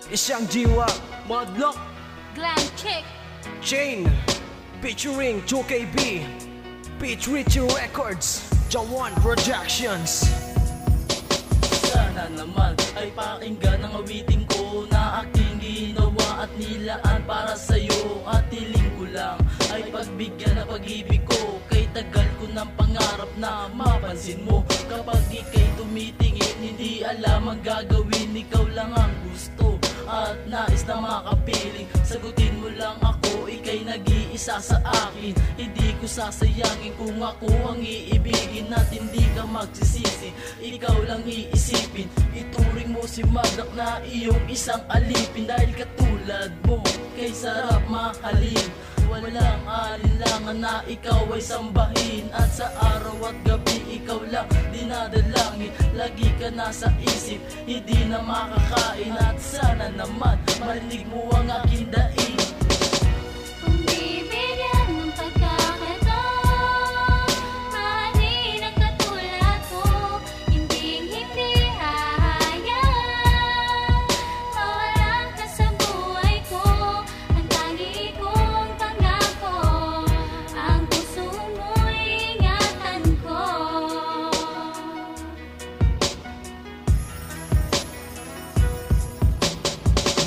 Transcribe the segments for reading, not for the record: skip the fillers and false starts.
Isang jiwa, Modlock, Glam Chick, Chain, featuring 2KB, Pitch Richie Records, Jawan Productions. sana naman ay pakinggan ang awiting ko na aking ginawa at nilaan para sa'yo. At hiling ko lang ay pagbigyan ng pag-ibig ko, kay tagal ko ng pangarap na mapansin mo. Kapag ika'y tumitingin, hindi alam ang gagawin, ikaw lang ang gusto at nais na makapiling. Sagutin mo lang ako, ika'y nag-iisa sa akin. Hindi ko sasayangin kung ako ang iibigin at hindi ka magsisisi, ikaw lang iisipin. Ituring mo si Modlock na iyong isang alipin, dahil katulad mo kay sarap mahalin. Walang alinlangan na ikaw ay sambahin, at sa araw at gabi ikaw lang dinadalangin. Lagi ka nasa isip, hindi na makakain, at sana naman marinig mo ang aking daing. kung bibigyan ng pagkakataon, mahalin ang katulad ko, hindi hahayaan mawala ka sa buhay ko. Ang tangi kong pangako, ang puso mo'y ingatan ko.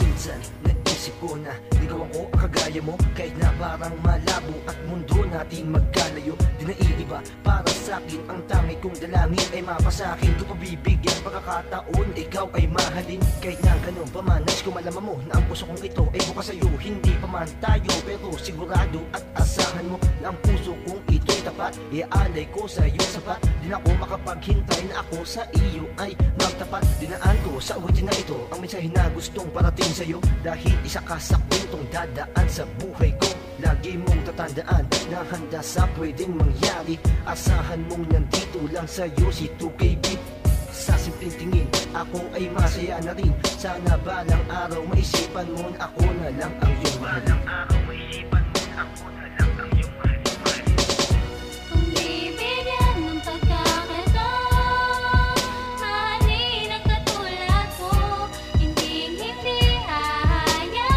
Minsan, naisip ko na ikaw ako ang kagaya mo, kahit na parang malabo at mundo natin magkalayo. Di naiiba para sa'kin, ang tangi kong dalangin ay mapasakin. Kung pabibigyan pagkakataon, ikaw ay mahalin. Kahit na ganun pa man, nais ko malaman mo na ang puso kong ito ay bukas sa'yo. Hindi pa man tayo, pero sigurado at asahan mo na ang puso kong ito'y tapat. Iaalay ko sa'yo sapat, di na ako makapaghintay na ako sa iyo ay magtapat. Dinaan ko sa awitin na ito ang mensahe na gustong parating sa'yo, dahil isa ka sa kwentong dadaan sa buhay ko. Lagi mong tatandaan na handa sa pwedeng mangyari. Asahan mong nandito lang sa'yo si 2KB. Sa simpleng tingin, ako ay masaya na rin. Sana balang araw maisipan mo na ako na lang ang iyong mahalin. Kung bibigyan ng pagkakataon, mahalin ang katulad ko, hindi hahayaan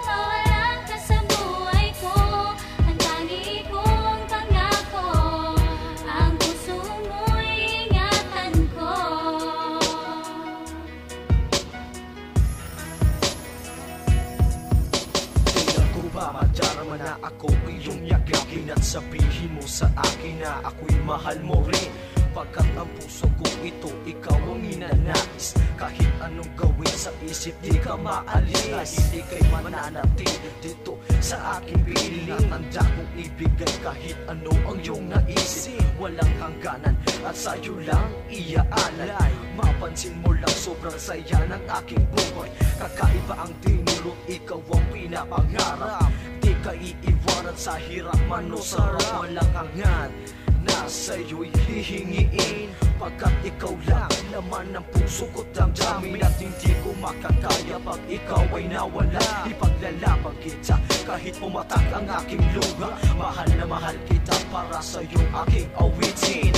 mawala ka sa buhay ko. Ang tangi kong pangako, ang puso mo'y ingatan ko. Kailan ko ba madarama na ako iyong yakapin at sabihin mo sa akin na ako'y mahal mo rin? Pagkat ang puso ko ito, ikaw ang ninanais. Kahit anong gawin sa isip, di ka maalis. Na hindi kay mananatili dito sa aking piling. Tanda kong ibigay kahit ano ang iyong naisip. Walang hangganan at sa'yo lang iaalay. Mapansin mo lang sobrang saya ng aking buhay. Kakaiba ang dinulot, ikaw ang pinapangarap. Di ka iiwanan sa hirap man o sarap. Walang hanggan na sa'yo'y hihingiin, pagkat ikaw lang laman ng puso ko't damdamin. At hindi ko makakaya pag ikaw ay nawala. Ipaglalaban kita kahit pumatak ang aking luha. Mahal na mahal kita para sa'yo aking awitin.